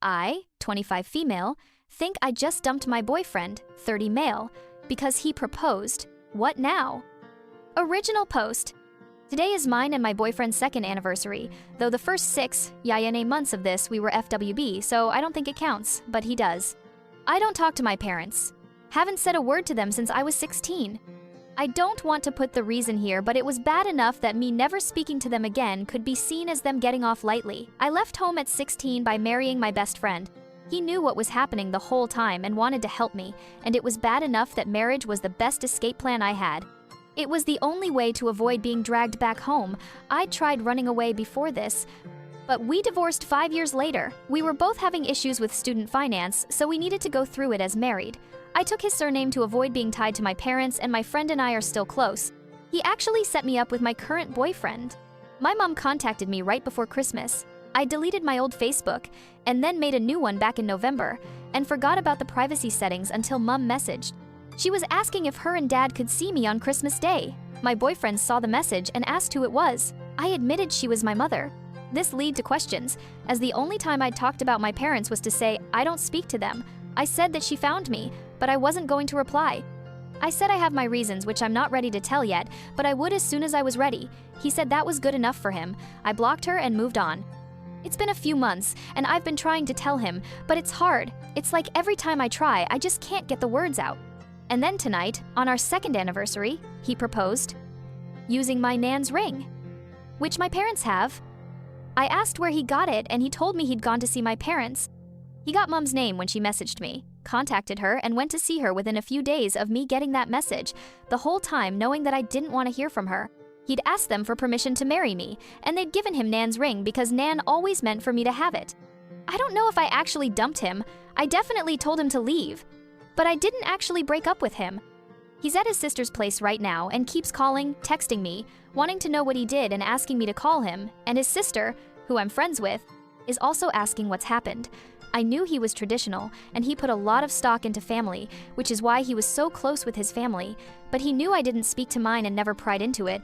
I, 25 female, think I just dumped my boyfriend, 30 male, because he proposed. What now? Original post. Today is mine and my boyfriend's second anniversary, though the first 6 months of this we were FWB, so I don't think it counts, but he does. I don't talk to my parents. Haven't said a word to them since I was 16. I don't want to put the reason here, but it was bad enough that me never speaking to them again could be seen as them getting off lightly. I left home at 16 by marrying my best friend. He knew what was happening the whole time and wanted to help me, and it was bad enough that marriage was the best escape plan I had. It was the only way to avoid being dragged back home. I'd tried running away before this, but we divorced 5 years later. We were both having issues with student finance, so we needed to go through it as married. I took his surname to avoid being tied to my parents, and my friend and I are still close. He actually set me up with my current boyfriend. My mom contacted me right before Christmas. I deleted my old Facebook, and then made a new one back in November, and forgot about the privacy settings until Mom messaged. She was asking if her and Dad could see me on Christmas Day. My boyfriend saw the message and asked who it was. I admitted she was my mother. This led to questions, as the only time I'd talked about my parents was to say I don't speak to them. I said that she found me, but I wasn't going to reply. I said I have my reasons, which I'm not ready to tell yet, but I would as soon as I was ready. He said that was good enough for him. I blocked her and moved on. It's been a few months, and I've been trying to tell him, but it's hard. It's like every time I try, I just can't get the words out. And then tonight, on our second anniversary, he proposed, using my nan's ring, which my parents have. I asked where he got it, and he told me he'd gone to see my parents. He got Mom's name when she messaged me, contacted her, and went to see her within a few days of me getting that message, the whole time knowing that I didn't want to hear from her. He'd asked them for permission to marry me, and they'd given him Nan's ring because Nan always meant for me to have it. I don't know if I actually dumped him. I definitely told him to leave, but I didn't actually break up with him. He's at his sister's place right now and keeps calling, texting me, wanting to know what he did and asking me to call him, and his sister, who I'm friends with, is also asking what's happened. I knew he was traditional, and he put a lot of stock into family, which is why he was so close with his family, but he knew I didn't speak to mine and never pried into it.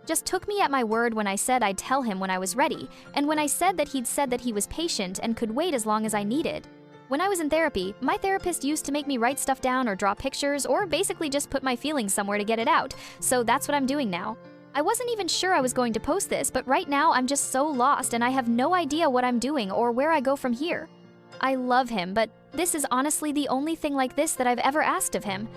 Just took me at my word when I said I'd tell him when I was ready, and when I said that he'd said that he was patient and could wait as long as I needed. When I was in therapy, my therapist used to make me write stuff down or draw pictures or basically just put my feelings somewhere to get it out, so that's what I'm doing now. I wasn't even sure I was going to post this, but right now I'm just so lost and I have no idea what I'm doing or where I go from here. I love him, but this is honestly the only thing like this that I've ever asked of him.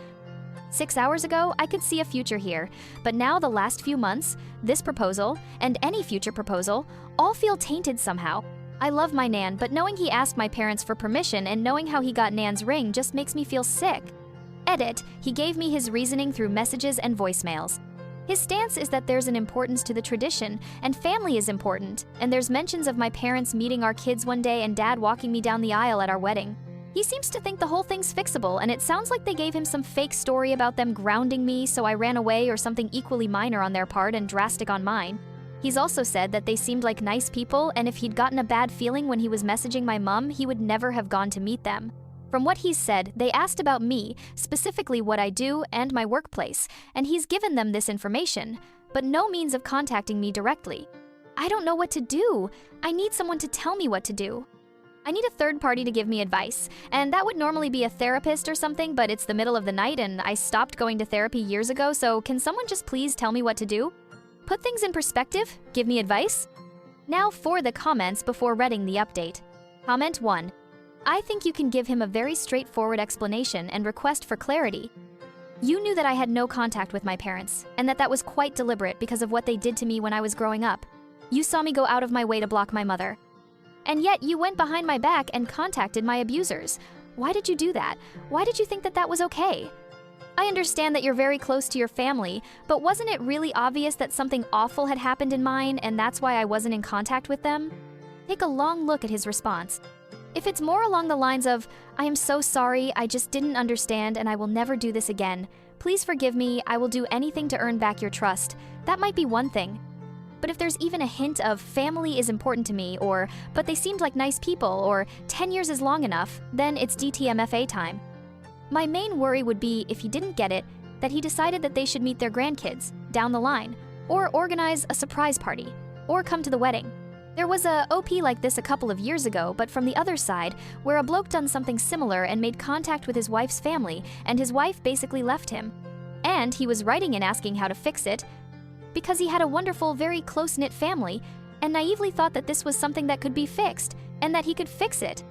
6 hours ago, I could see a future here, but now the last few months, this proposal, and any future proposal, all feel tainted somehow. I love my Nan, but knowing he asked my parents for permission and knowing how he got Nan's ring just makes me feel sick. Edit, he gave me his reasoning through messages and voicemails. His stance is that there's an importance to the tradition, and family is important, and there's mentions of my parents meeting our kids one day and Dad walking me down the aisle at our wedding. He seems to think the whole thing's fixable, and it sounds like they gave him some fake story about them grounding me so I ran away or something equally minor on their part and drastic on mine. He's also said that they seemed like nice people, and if he'd gotten a bad feeling when he was messaging my mom, he would never have gone to meet them. From what he's said, they asked about me, specifically what I do and my workplace, and he's given them this information, but no means of contacting me directly. I don't know what to do. I need someone to tell me what to do. I need a third party to give me advice, and that would normally be a therapist or something, but it's the middle of the night and I stopped going to therapy years ago, so can someone just please tell me what to do? Put things in perspective? Give me advice? Now for the comments before reading the update. Comment 1. I think you can give him a very straightforward explanation and request for clarity. You knew that I had no contact with my parents, and that was quite deliberate because of what they did to me when I was growing up. You saw me go out of my way to block my mother. And yet you went behind my back and contacted my abusers. Why did you do that? Why did you think that that was okay? I understand that you're very close to your family, but wasn't it really obvious that something awful had happened in mine and that's why I wasn't in contact with them? Take a long look at his response. If it's more along the lines of, I am so sorry, I just didn't understand and I will never do this again. Please forgive me, I will do anything to earn back your trust. That might be one thing. But if there's even a hint of family is important to me or, but they seemed like nice people or 10 years is long enough, then it's DTMFA time. My main worry would be if he didn't get it, that he decided that they should meet their grandkids down the line or organize a surprise party or come to the wedding. There was a OP like this a couple of years ago, but from the other side, where a bloke done something similar and made contact with his wife's family, and his wife basically left him. And he was writing and asking how to fix it, because he had a wonderful, very close-knit family, and naively thought that this was something that could be fixed, and that he could fix it.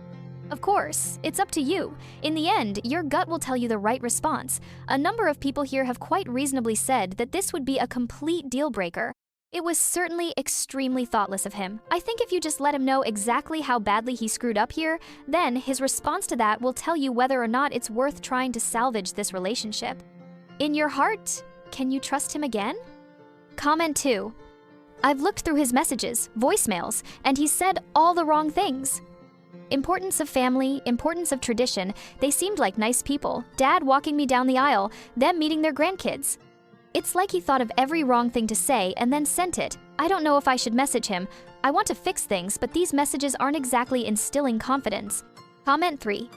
Of course, it's up to you. In the end, your gut will tell you the right response. A number of people here have quite reasonably said that this would be a complete deal breaker. It was certainly extremely thoughtless of him. I think if you just let him know exactly how badly he screwed up here, then his response to that will tell you whether or not it's worth trying to salvage this relationship. In your heart, can you trust him again? Comment 2. I've looked through his messages, voicemails, and he said all the wrong things. Importance of family, importance of tradition, they seemed like nice people. Dad walking me down the aisle, them meeting their grandkids. It's like he thought of every wrong thing to say and then sent it. I don't know if I should message him. I want to fix things, but these messages aren't exactly instilling confidence. Comment 3.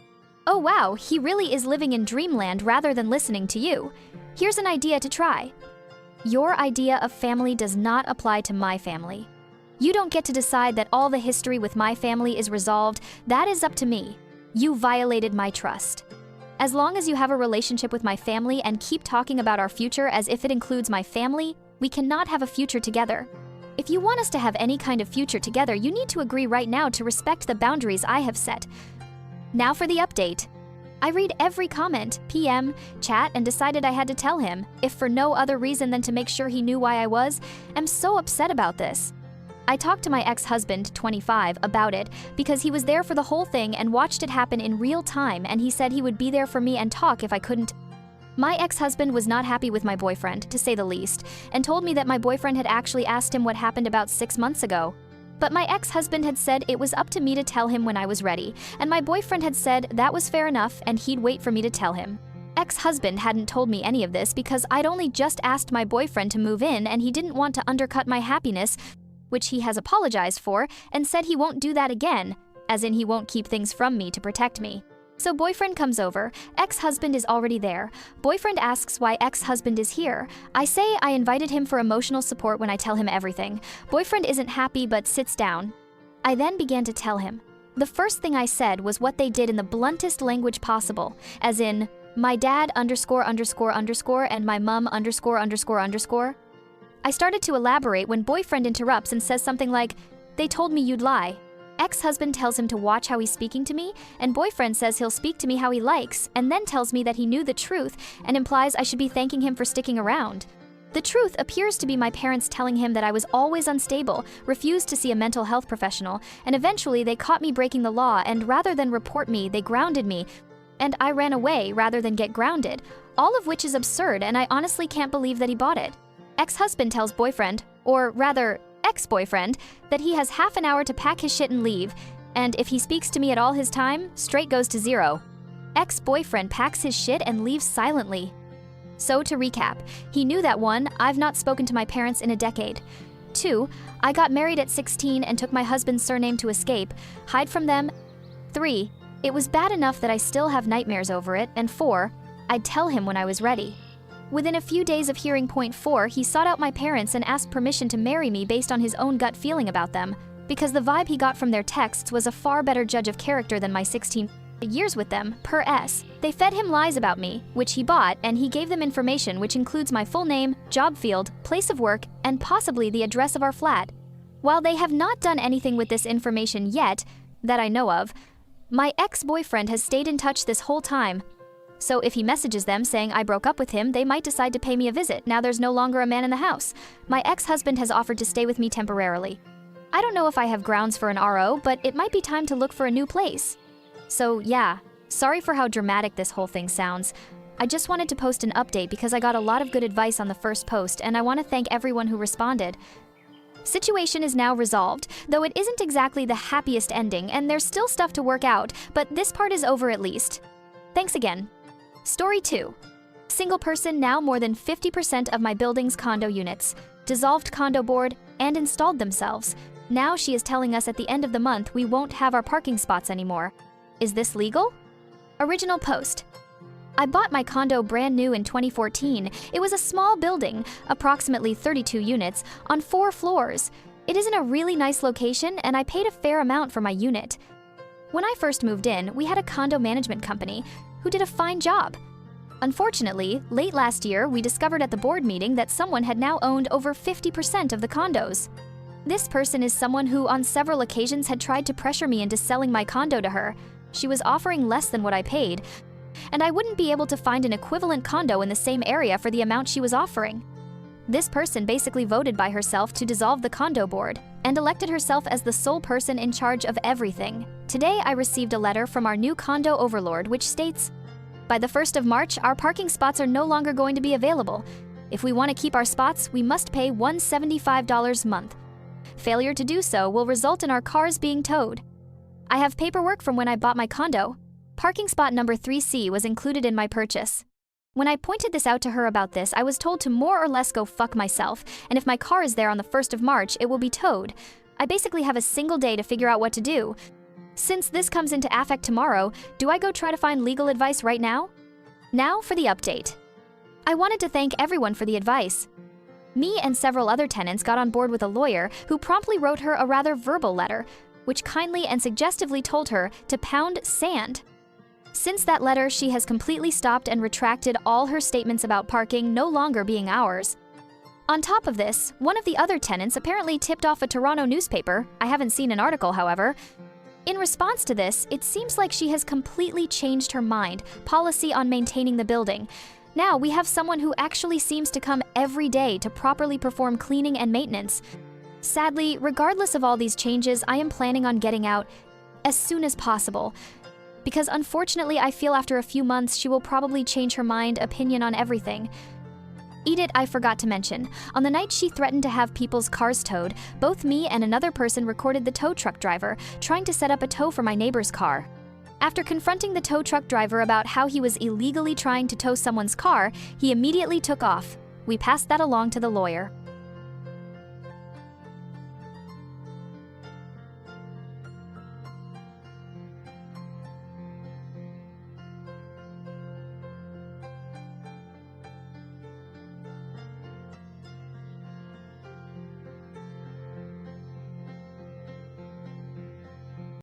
Oh wow, he really is living in dreamland rather than listening to you. Here's an idea to try. Your idea of family does not apply to my family. You don't get to decide that all the history with my family is resolved. That is up to me. You violated my trust. As long as you have a relationship with my family and keep talking about our future as if it includes my family, we cannot have a future together. If you want us to have any kind of future together, you need to agree right now to respect the boundaries I have set. Now for the update. I read every comment, PM, chat, and decided I had to tell him, if for no other reason than to make sure he knew why I was. I'm so upset about this. I talked to my ex-husband, 25, about it because he was there for the whole thing and watched it happen in real time, and he said he would be there for me and talk if I couldn't. My ex-husband was not happy with my boyfriend, to say the least, and told me that my boyfriend had actually asked him what happened about 6 months ago. But my ex-husband had said it was up to me to tell him when I was ready, and my boyfriend had said that was fair enough and he'd wait for me to tell him. Ex-husband hadn't told me any of this because I'd only just asked my boyfriend to move in and he didn't want to undercut my happiness, which he has apologized for, and said he won't do that again, as in he won't keep things from me to protect me. So boyfriend comes over, ex-husband is already there. Boyfriend asks why ex-husband is here. I say I invited him for emotional support when I tell him everything. Boyfriend isn't happy but sits down. I then began to tell him. The first thing I said was what they did in the bluntest language possible, as in, my dad ___ and my mum ____. I started to elaborate when boyfriend interrupts and says something like, they told me you'd lie. Ex-husband tells him to watch how he's speaking to me, and boyfriend says he'll speak to me how he likes, and then tells me that he knew the truth and implies I should be thanking him for sticking around. The truth appears to be my parents telling him that I was always unstable, refused to see a mental health professional, and eventually they caught me breaking the law, and rather than report me, they grounded me, and I ran away rather than get grounded, all of which is absurd, and I honestly can't believe that he bought it. Ex-husband tells boyfriend, or rather, ex-boyfriend, that he has half an hour to pack his shit and leave, and if he speaks to me at all his time, straight goes to 0. Ex-boyfriend packs his shit and leaves silently. So to recap, he knew that 1, I've not spoken to my parents in a decade. 2, I got married at 16 and took my husband's surname to escape, hide from them. 3, it was bad enough that I still have nightmares over it, and 4, I'd tell him when I was ready. Within a few days of hearing point 4, he sought out my parents and asked permission to marry me based on his own gut feeling about them, because the vibe he got from their texts was a far better judge of character than my 16 years with them, per S. They fed him lies about me, which he bought, and he gave them information which includes my full name, job field, place of work, and possibly the address of our flat. While they have not done anything with this information yet, that I know of, my ex-boyfriend has stayed in touch this whole time. So if he messages them saying I broke up with him, they might decide to pay me a visit. Now there's no longer a man in the house. My ex-husband has offered to stay with me temporarily. I don't know if I have grounds for an RO, but it might be time to look for a new place. So yeah, sorry for how dramatic this whole thing sounds. I just wanted to post an update because I got a lot of good advice on the first post, and I want to thank everyone who responded. Situation is now resolved, though it isn't exactly the happiest ending, and there's still stuff to work out, but this part is over at least. Thanks again. Story 2. Single person, now more than 50% of my building's condo units, dissolved condo board, and installed themselves. Now she is telling us at the end of the month we won't have our parking spots anymore. Is this legal? Original post. I bought my condo brand new in 2014. It was a small building, approximately 32 units, on 4 floors. It is in a really nice location, and I paid a fair amount for my unit. When I first moved in, we had a condo management company who did a fine job. Unfortunately, late last year, we discovered at the board meeting that someone had now owned over 50% of the condos. This person is someone who on several occasions had tried to pressure me into selling my condo to her. She was offering less than what I paid, and I wouldn't be able to find an equivalent condo in the same area for the amount she was offering. This person basically voted by herself to dissolve the condo board and elected herself as the sole person in charge of everything. Today, I received a letter from our new condo overlord which states, "By the 1st of March, our parking spots are no longer going to be available. If we want to keep our spots, we must pay $175 a month. Failure to do so will result in our cars being towed." I have paperwork from when I bought my condo. Parking spot number 3C was included in my purchase. When I pointed this out to her about this, I was told to more or less go fuck myself, and if my car is there on the 1st of March, it will be towed. I basically have a single day to figure out what to do. Since this comes into effect tomorrow, do I go try to find legal advice right now? Now for the update. I wanted to thank everyone for the advice. Me and several other tenants got on board with a lawyer who promptly wrote her a rather verbal letter, which kindly and suggestively told her to pound sand. Since that letter, she has completely stopped and retracted all her statements about parking no longer being ours. On top of this, one of the other tenants apparently tipped off a Toronto newspaper. I haven't seen an article, however. In response to this, it seems like she has completely changed her policy on maintaining the building. Now we have someone who actually seems to come every day to properly perform cleaning and maintenance. Sadly, regardless of all these changes, I am planning on getting out as soon as possible. Because unfortunately, I feel after a few months she will probably change her opinion on everything. Edith, I forgot to mention. On the night she threatened to have people's cars towed, both me and another person recorded the tow truck driver trying to set up a tow for my neighbor's car. After confronting the tow truck driver about how he was illegally trying to tow someone's car, he immediately took off. We passed that along to the lawyer.